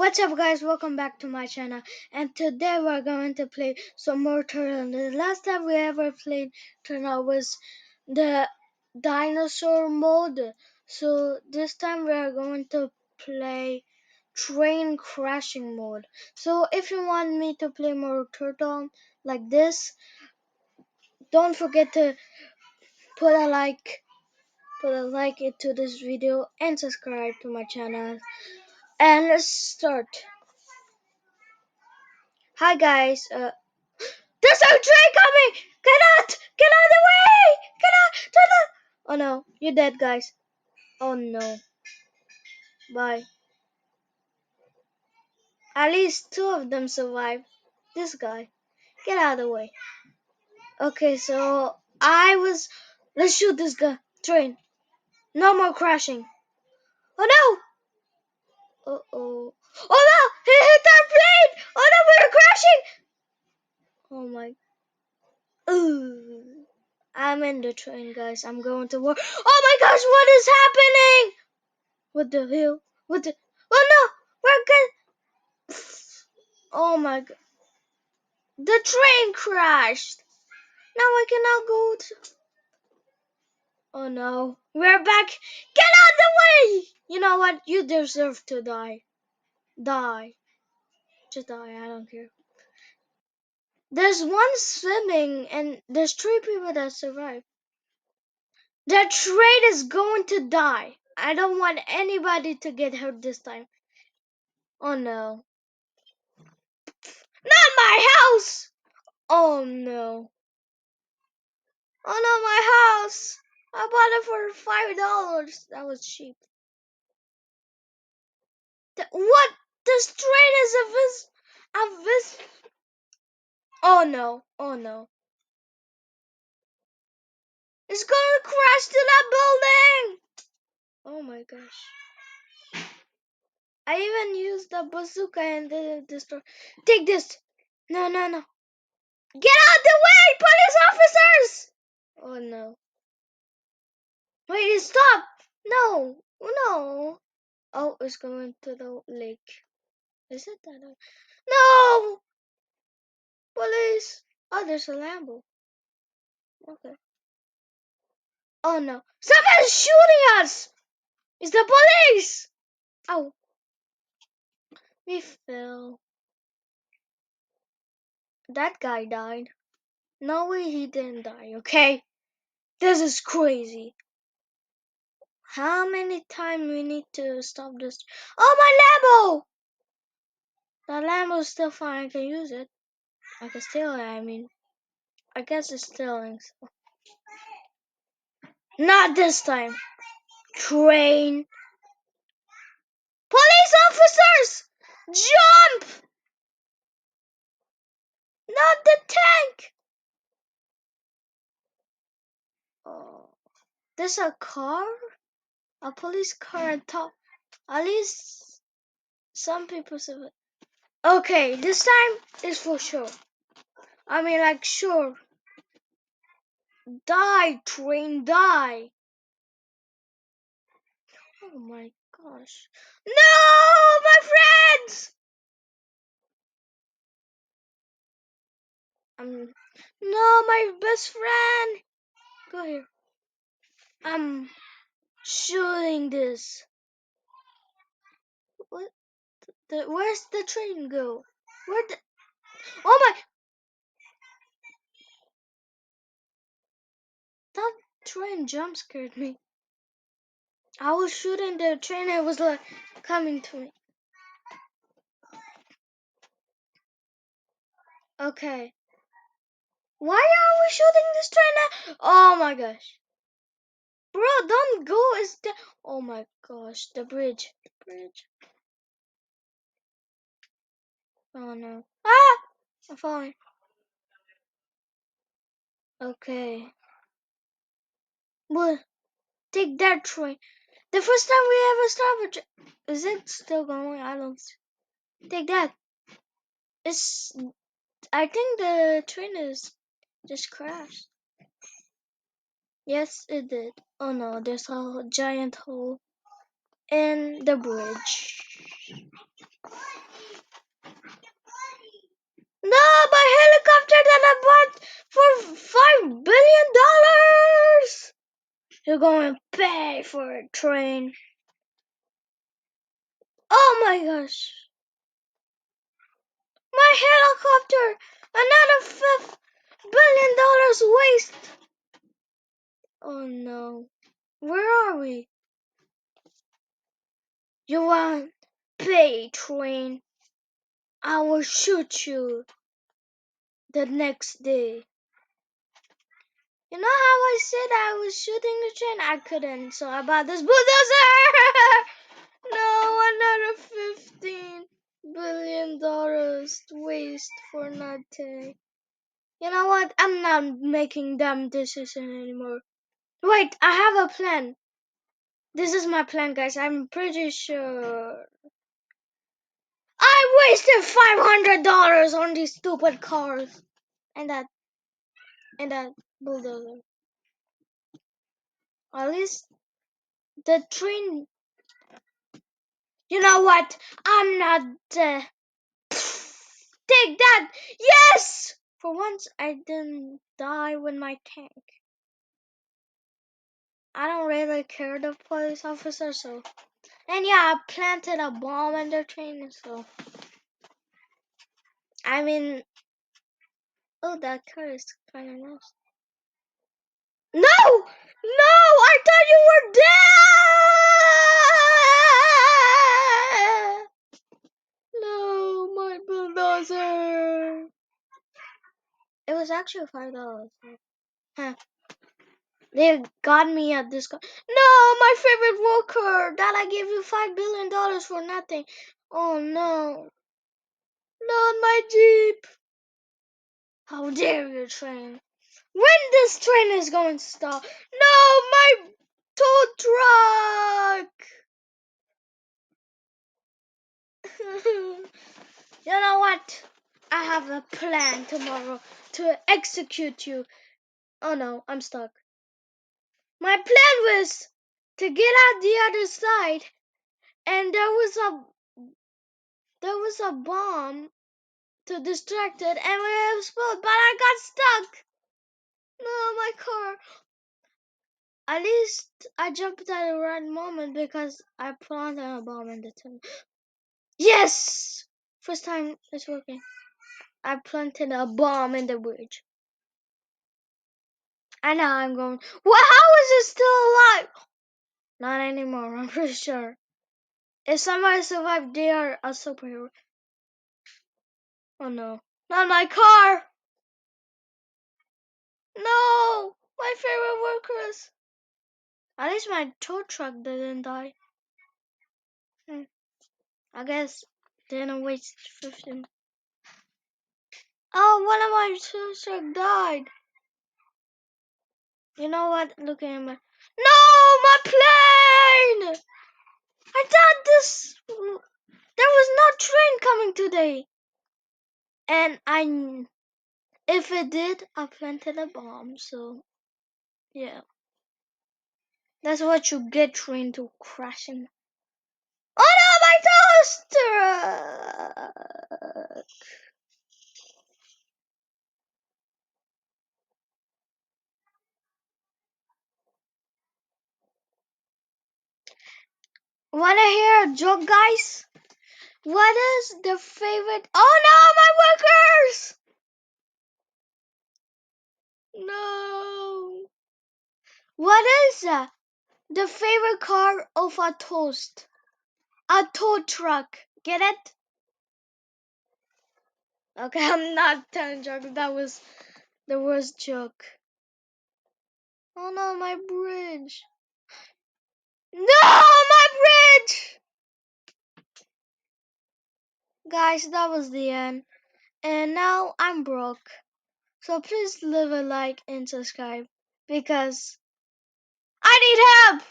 What's up guys, welcome back to my channel, and today we're going to play some more Turtle. The last time we ever played Turtle was the dinosaur mode, so this time we are going to play train crashing mode. So if you want me to play more Turtle like this, don't forget to put a like into this video and subscribe to my channel. And let's start. Hi guys, there's a train coming! Get out! Get out of the way! Get out! Turn out! Oh no, you're dead, guys. Oh no. Bye. At least two of them survived. This guy. Get out of the way. Okay, so let's shoot this guy. Train. No more crashing. Oh no! Uh oh. Oh no! He hit our plane! Oh no, we're crashing! Oh my. Ooh. I'm in the train, guys. I'm going to war. Oh my gosh, what is happening? What the hell? What the? Oh no! We're good. Oh my god! The train crashed. Now I cannot go. Oh no! We're back. Get out of the way! You know what? You deserve to die. Die. Just die. I don't care. There's one swimming, and there's three people that survive. The train is going to die. I don't want anybody to get hurt this time. Oh no! Not my house! Oh no! Oh no, my house! I bought it for $5. That was cheap. What? This train is a vis. Oh no! Oh no! It's gonna crash to that building! Oh my gosh! I even used the bazooka and didn't destroy. Take this! No, no, no! Get out the way, police officers! Oh no! Wait, stop! No, no! Oh, it's going to the lake. Is it that? No! Police! Oh, there's a Lambo. Okay. Oh no. Someone's shooting us! It's the police! Oh, we fell. That guy died. No way he didn't die, okay? This is crazy. How many times we need to stop this? Oh, my Lambo! The Lambo's still fine. I can use it. I can steal it, I mean. I guess it's stealing. So. Not this time. Train. Police officers! Jump! Not the tank! Oh. There's a car? A police car on top. At least some people survive. Okay, this time is for sure. I mean, like, sure. Die, train, die. Oh my gosh. No, my friends! No, my best friend. Go here. I'm shooting this. What? Where's the train go? Where the? Oh my! That train jump scared me. I was shooting the train and it was like coming to me. Okay. Why are we shooting this train now? Oh my gosh. Bro, don't go. It's the. Oh my gosh. The bridge. The bridge. Oh no. Ah! I'm falling. Okay. Well, take that train. The first time we ever stopped a train. Is it still going? I don't see. Take that. It's. I think the train is just crashed. Yes, it did. Oh no, there's a giant hole in the bridge. my helicopter that I bought for $5 billion. You're going to pay for a train. Oh my gosh. My helicopter. Another $5 billion waste. Oh no. Where are we? You want pay, train? I will shoot you the next day. You know how I said I was shooting the train? I couldn't, so I bought this bulldozer. No, another $15 billion to waste for nothing. You know what? I'm not making dumb decisions anymore. Wait, I have a plan. This is my plan, guys. I'm pretty sure. I wasted $500 on these stupid cars and that bulldozer. At least the train. You know what? I'm not. Take that! Yes! For once, I didn't die with my tank. I don't really care the police officer, so. And yeah, I planted a bomb in their train, so. I mean, oh, that car is kind of nice. No! No! I thought you were dead! No, my bulldozer. It was actually $5. Huh. They got me at this. No, my favorite worker that I gave you $5 billion for nothing. Oh no, not my Jeep. How dare you, train? When this train is going to stop? No, my tow truck. You know what? I have a plan tomorrow to execute you. Oh no, I'm stuck. My plan was to get out the other side, and there was a bomb to distract it, and we explode. But I got stuck. No, my car. At least I jumped at the right moment because I planted a bomb in the tunnel. Yes! First time it's working. I planted a bomb in the bridge. And now I'm going. Well, how is it still alive? Not anymore, I'm pretty sure. If somebody survived, they are a superhero. Oh no. Not my car! No! My favorite workers! At least my tow truck didn't die. I guess didn't waste 15. Oh, one of my tow truck died. You know what? Look at my. No! My plane! I thought this. There was no train coming today. And if it did, I planted a bomb, so. Yeah. That's what you get trained to crashing. Oh no, my toaster! Wanna hear a joke, guys? What is the favorite? Oh no, my workers! No. What is the favorite car of a toast? A tow truck. Get it? Okay, I'm not telling jokes. That was the worst joke. Oh no, my bridge. No, my bridge! Guys, that was the end. And now I'm broke. So please leave a like and subscribe because I need help!